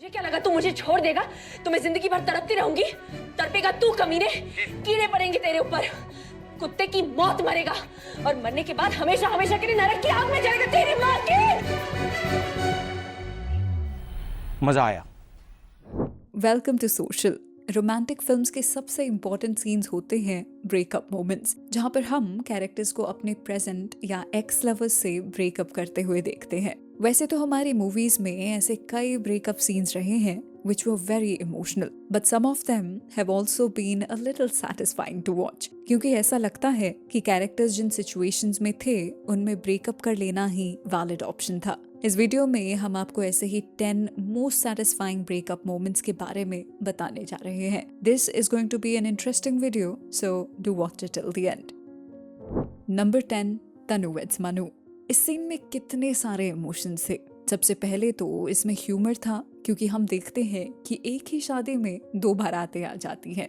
तुझे क्या लगा तू मुझे छोड़ देगा तो मैं जिंदगी भर तड़पती रहूंगी? तड़पेगा तू कमीने, कीड़े पड़ेंगे तेरे ऊपर, कुत्ते की मौत मरेगा और मरने के बाद हमेशा हमेशा के लिए नरक की आग में जाएगा तेरी माँ की। मजा आया। Welcome to social. Romantic films के सबसे इम्पोर्टेंट सीन्स होते हैं ब्रेकअप मोमेंट्स, जहाँ पर हम कैरेक्टर्स को अपने प्रेजेंट या एक्स लवर्स से ब्रेकअप करते हुए देखते हैं। वैसे तो हमारी मूवीज में ऐसे कई ब्रेकअप सीन्स रहे हैं which were very emotional, but some of them have also been a little satisfying to watch, क्योंकि ऐसा लगता है कि कैरेक्टर्स जिन सिचुएशंस में थे उनमें ब्रेकअप कर लेना ही वैलिड ऑप्शन था। इस वीडियो में हम आपको ऐसे ही 10 मोस्ट सैटिस्फाइंग ब्रेकअप मोमेंट्स के बारे में बताने जा रहे हैं। This is going to be an interesting video, so do watch it till the end. Number 10, Tanu weds Manu. इस सीन में कितने सारे इमोशंस थे। सबसे पहले तो इसमें ह्यूमर था, क्योंकि हम देखते हैं कि एक ही शादी में 2 बारातें आ जाती हैं।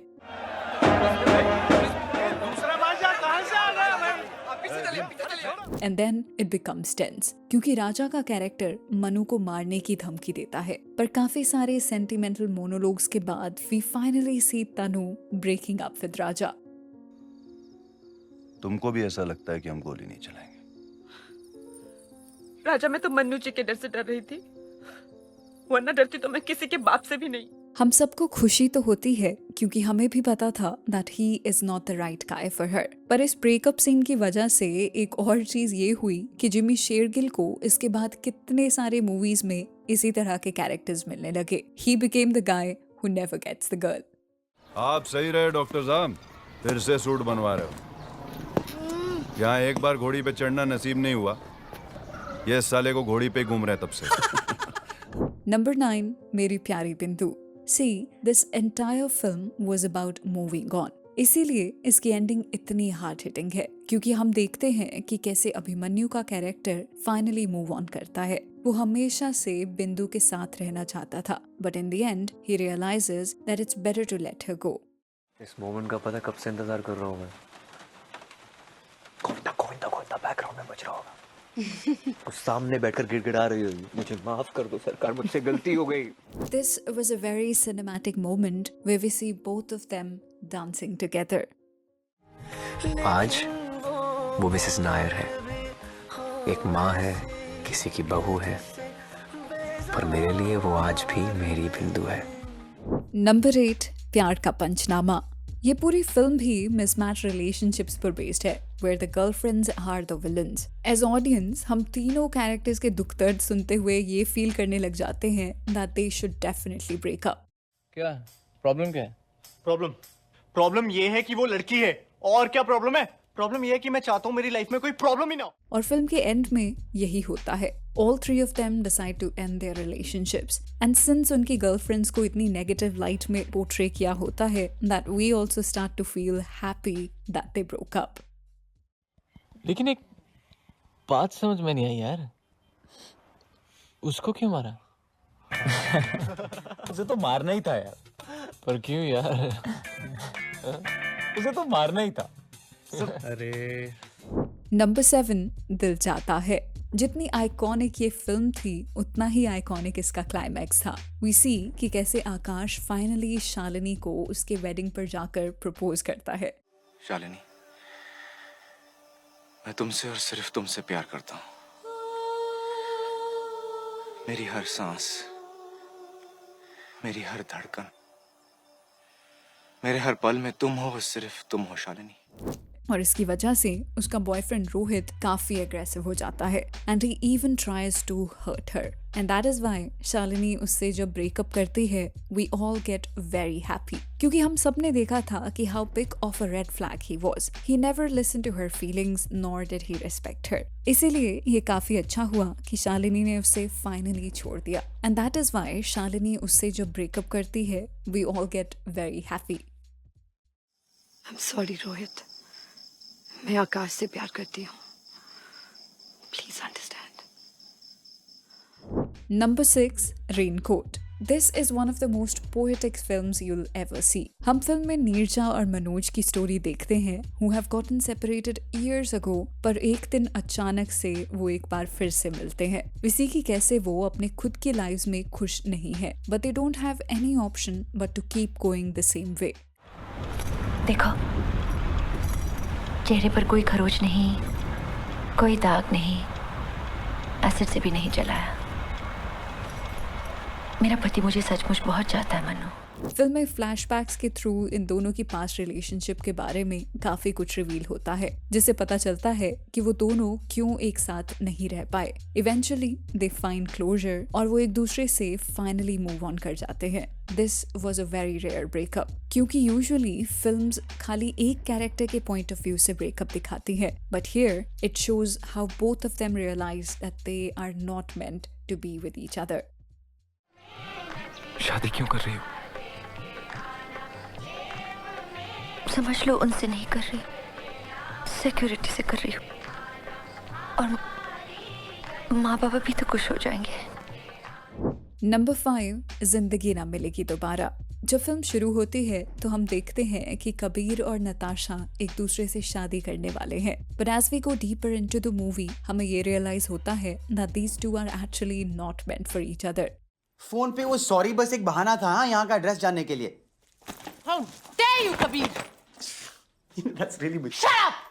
And then it becomes tense, क्योंकि राजा का कैरेक्टर मनु को मारने की धमकी देता है। पर काफी सारे सेंटिमेंटल मोनोलॉग्स के बाद we finally see Tanu breaking up with Raja. तुमको भी ऐसा लगता है कि हम गोली नहीं चलाएंगे? राजा, मैं तो मन्नू जी के डर से डर रही थी, वरना डरती तो मैं किसी के बाप से भी नहीं। हम सबको खुशी तो होती है, क्योंकि हमें भी पता था that he is not the right guy for her। पर इस ब्रेकअप सीन की वजह से एक और चीज ये हुई कि जिमी शेरगिल को इसके बाद कितने सारे मूवीज में इसी तरह के कैरेक्टर्स मिलने लगे। He became the guy who never gets the girl। आप सही रहे डॉक्टर साहब, फिर से सूट बनवा रहे हो। यहाँ एक बार घोड़ी पे चढ़ना नसीब नहीं हुआ, ये साले को घोड़ी पे घूम रहे तब से। नंबर 9, मेरी प्यारी बिंदु। See, this entire film was about moving on। इसीलिए इसकी एंडिंग इतनी हार्ड हिटिंग है, क्योंकि हम देखते हैं कि कैसे अभिमन्यु का कैरेक्टर फाइनली मूव ऑन करता है। वो हमेशा से बिंदु के साथ रहना चाहता था, but in the end he realises that it's better to let her go. इस मोमेंट का पता कब से इंतजार कर रहा हूँ मैं। गोविंदा बैकग्राउंड में बज रहा होगा। कुछ सामने बैठकर गिड़गिड़ा रही होगी, मुझे माफ कर दो सरकार, मुझसे गलती हो गई। This was a very cinematic moment where we see both of them dancing together। आज वो मिसेस नायर है, एक माँ है, किसी की बहू है, पर मेरे लिए वो आज भी मेरी बिंदु है। नंबर 8, प्यार का पंचनामा। ये पूरी फिल्म भी मिसमैच रिलेशनशिप्स पर बेस्ड है, where the girlfriends are the villains। As audience, हम तीनों कैरेक्टर्स के दुख दर्द सुनते हुए ये फील करने लग जाते हैं that they should definitely break up। क्या प्रॉब्लम क्या है? प्रॉब्लम ये है कि वो लड़की है। और क्या प्रॉब्लम है? प्रॉब्लम ये है कि मैं चाहता हूँ मेरी लाइफ में कोई प्रॉब्लम ही ना हो। और फिल्म के एंड में यही होता है। All 3 of them decide to end their relationships, and since उनकी गर्लफ्रेंड्स को इतनी नेगेटिव लाइट में पोर्ट्रे किया होता है, that we also start to feel happy that they broke up। लेकिन एक बात समझ में नहीं आई यार, उसको क्यों मारा? उसे तो मारना ही था यार। पर क्यों यार? उसे तो मारना ही था। अरे नंबर 7, दिल चाहता है। जितनी आइकॉनिक ये फिल्म थी, उतना ही आइकॉनिक इसका क्लाइमैक्स था। वी सी कि कैसे आकाश फाइनली शालिनी को उसके वेडिंग पर जाकर प्रपोज करता है। शालिनी, मैं तुमसे और सिर्फ तुमसे प्यार करता हूँ। मेरी हर सांस, मेरी हर धड़कन, मेरे हर पल में तुम हो, सिर्फ तुम हो शालिनी। और इसकी वजह से उसका बॉयफ्रेंड रोहित काफी अग्रेसिव हो जाता है, and he even tries to hurt her, and that is why Shalini उससे जब ब्रेकअप करती है, we all get very happy, क्योंकि हम सब ने देखा था कि how big of a red flag he was. He never listen to her feelings nor did he respect her. इसीलिए ये काफी अच्छा हुआ कि शालिनी ने उसे फाइनली छोड़ दिया, and that is why Shalini उससे जब ब्रेकअप करती है, we all get very happy. I'm sorry Rohit, मैं आकाश से प्यार करती हूँ, please understand. Number 6, raincoat. This is one of the most poetic films you'll ever see. हम फिल्म में नीरजा और मनोज की स्टोरी देखते हैं who have gotten separated years ago, पर एक दिन अचानक से वो एक बार फिर से मिलते हैं। इसी की कैसे वो अपने खुद की लाइव्स में खुश नहीं है, but they don't have any option but to keep going the same way. देखो, चेहरे पर कोई खरोच नहीं, कोई दाग नहीं, एसिड से भी नहीं जलाया। मेरा पति मुझे सचमुच बहुत चाहता है मनु। फिल्म में फ्लैशबैक्स के थ्रू इन दोनों की पास्ट रिलेशनशिप के बारे में काफी कुछ रिवील होता है, जिससे पता चलता है कि वो दोनों क्यों एक साथ नहीं रह पाए। इवेंचुअली दे फाइंड क्लोजर और वो एक दूसरे से फाइनली मूव ऑन कर जाते हैं। This was a very rare breakup, क्योंकि यूजुअली फिल्म्स खाली एक कैरेक्टर के पॉइंट ऑफ व्यू से ब्रेकअप दिखाती है, but here it shows how both of them realise that they are not meant to be with each other. शादी क्यों कर रही हो? समझ लो उनसे नहीं कर रही, सिक्योरिटी से कर रही हूँ, और माँ बाबा भी तो खुश हो जाएंगे। नंबर 5, जिंदगी ना मिलेगी दोबारा। जब फिल्म शुरू होती है तो हम देखते हैं कि कबीर और नताशा एक दूसरे से शादी करने वाले हैं, but as we go deeper into the movie हमें ये रियलाइज होता है that these two are actually not meant for each other. Phone पे वो सॉरी बस एक बहाना था, हाँ, यहाँ का एड्रेस जानने के लिए। How dare you, Kabir? That's really big. Shut up!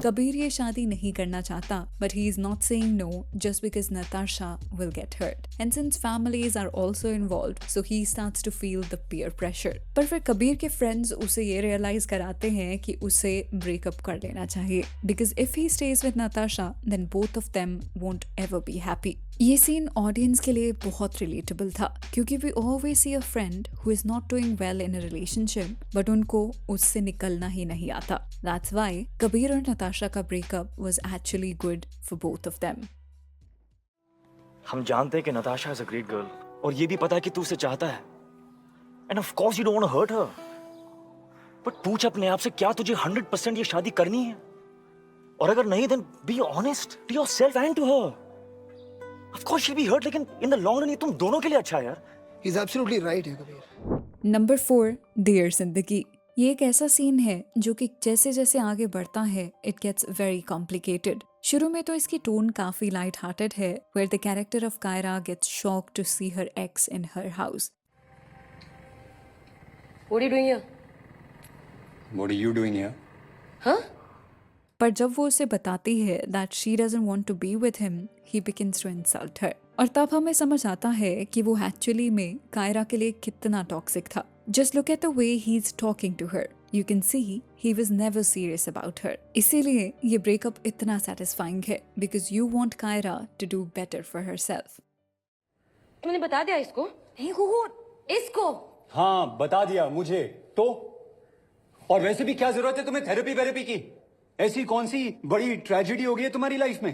Kabir ये शादी नहीं करना चाहता, but he is not saying no just because Natasha will get hurt. And since families are also involved, so he starts to feel the peer pressure. पर फिर कबीर के friends उसे ये realize कराते हैं कि उसे breakup कर लेना चाहिए, because if he stays with Natasha, then both of them won't ever be happy. ये सीन ऑडियंस के लिए बहुत रिलेटेबल था, क्योंकि we always see a friend who is not doing well in a relationship, but उनको उससे निकलना ही नहीं आता. That's why कबीर और नताशा का breakup was actually good for both of them. हम जानते हैं कि Natasha is a great girl, और ये भी पता है कि तू उसे चाहता है. And of course you don't want to hurt her. But पूछ अपने आप से, क्या तुझे 100% ये शादी करनी है? और अगर नहीं, then be honest to yourself and to her. Of course she'll be hurt, लेकिन in the long run ये तुम दोनों के लिए अच्छा है यार. He's absolutely right है कबीर. नंबर 4, डियर जिंदगी। ये एक ऐसा सीन है जो कि जैसे जैसे आगे बढ़ता है इट गेट्स वेरी कॉम्प्लिकेटेड। शुरू में तो इसकी टोन काफी लाइट हार्टेड है, where the character of Kyra gets shocked to see her ex in her house. What are you doing here? What are you doing here? Huh? पर जब वो उसे बताती है that she doesn't want to be with him, he begins to insult her. और तब हमें समझ आता है कि वो एक्चुअली में कायरा के लिए कितना टॉक्सिक था। Just look at the way he's talking to her. You can see he was never serious about her. इसीलिए ये ब्रेकअप इतना satisfying है, because you want Kyra to do better for herself. तुमने बता दिया इसको? नहीं हो इसको? हाँ बता दिया मुझे तो। और वैसे भी क्या जरूरत है तुम्हें थेरेपी की? ऐसी कौन सी बड़ी ट्रेजेडी हो गई है तुम्हारी लाइफ में?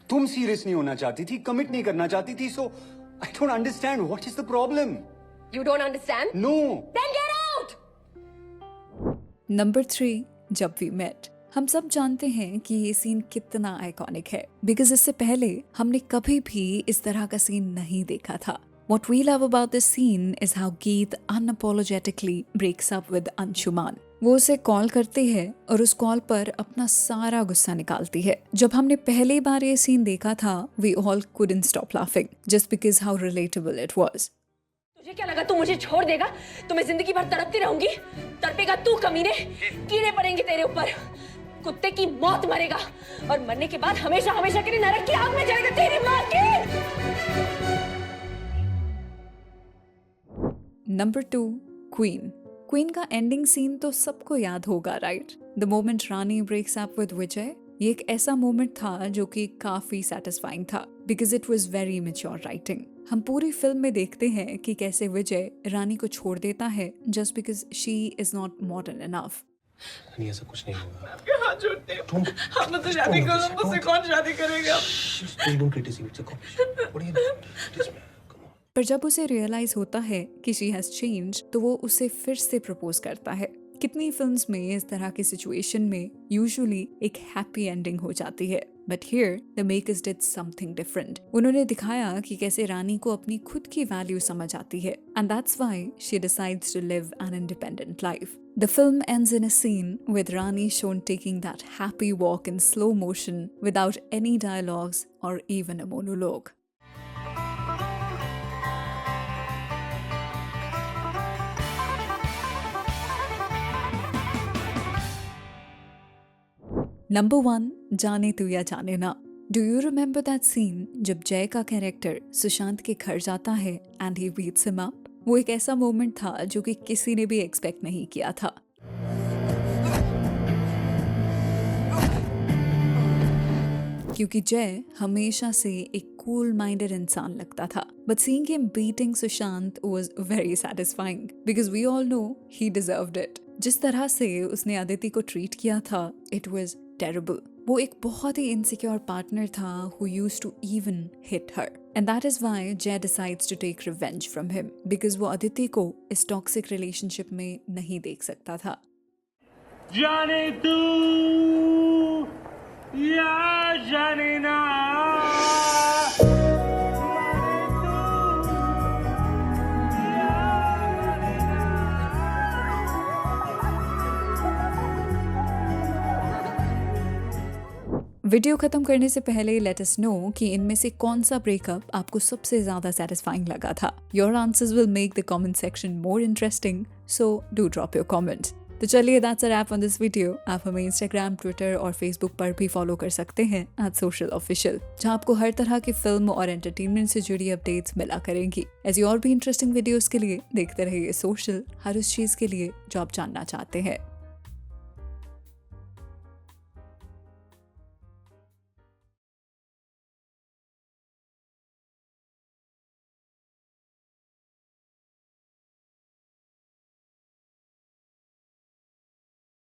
तुम सीरियस नहीं होना चाहती थी, कमिट नहीं करना चाहती थी, so I don't understand what is the problem. You don't understand? No. Then get out! Number 3, जब वी मेट। हम सब जानते हैं कि ये सीन कितना आइकॉनिक है, बिकॉज इससे पहले हमने कभी भी इस तरह का सीन नहीं देखा था। What we love about this scene is how Geet unapologetically breaks up with Anshuman. वो उसे कॉल करती है और उस कॉल पर अपना सारा गुस्सा निकालती है। जब हमने पहली बार ये सीन देखा था, we all couldn't stop laughing just because how relatable it was. तुझे क्या लगा तू मुझे छोड़ देगा तो मैं जिंदगी भर तड़पती रहूंगी? तड़पेगा तू कमीने, कीड़े पड़ेंगे तेरे ऊपर, कुत्ते की मौत मरेगा और मरने के बाद हमेशा हमेशा के लिए नरक की आग में जलेगा तेरी माँ की। Number 2, queen. क्वीन का एंडिंग सीन तो सबको याद होगा, right? The moment Rani breaks up with Vijay. ये एक ऐसा मोमेंट था जो कि काफी सेटिस्फाइंग था, because it was very mature writing. हम पूरी फिल्म में देखते हैं कि कैसे विजय रानी को छोड़ देता है just because she is not modern enough. नहीं ऐसा कुछ नहीं होगा। कहाँ छोड़ते हो? हम मुझसे शादी करो, मुझसे कौन शादी करेगा? Don't criticize, it's a competition. What are you doing? Please, man, come on. पर जब उसे रियलाइज होता है कि शी हैज चेंज, तो वो उसे फिर से प्रपोज करता है। कितनी फिल्म्स में इस तरह की सिचुएशन में यूजुअली एक हैप्पी एंडिंग हो जाती है, but here the makers did something different. उन्होंने दिखाया कि कैसे रानी को अपनी खुद की वैल्यू समझ आती है, and that's why she decides to live an independent life. The film ends in a scene with Rani shown taking that happy walk in slow motion without any dialogues or even a monologue. Number 1, जाने तू या जाने ना। Do you remember that scene जब जय का character Sushant के घर जाता है and he beats him up? वो एक ऐसा मोमेंट था जो कि किसी ने भी एक्सपेक्ट नहीं किया था। क्योंकि जय हमेशा से एक कूल माइंडेड इंसान लगता था, but seeing him beating Sushant was very satisfying because we all know he deserved it. जिस तरह से उसने अदिति को ट्रीट किया था, इट वाज टेरिबल। वो एक बहुत ही इनसिक्योर पार्टनर था who used to even hit her, and that is why Jay decides to take revenge from him because वो अदिति को इस टॉक्सिक रिलेशनशिप में नहीं देख सकता था। जाने तू या जाने ना, वीडियो खत्म करने से पहले लेट अस नो कि इनमें से कौन सा ब्रेकअप आपको सबसे ज्यादा सेटिस्फाइंग लगा था। Your answers will make the comment section more interesting, so do drop your comment. तो चलिए that's a wrap on this video. आप हमें इंस्टाग्राम, ट्विटर और फेसबुक पर भी फॉलो कर सकते हैं @socialofficial, जहां आपको हर तरह की फिल्म और एंटरटेनमेंट से जुड़ी अपडेट्स मिला करेंगी। ऐसी और भी इंटरेस्टिंग वीडियोस के लिए देखते रहिए सोशल, हर उस चीज के लिए जो आप जानना चाहते हैं।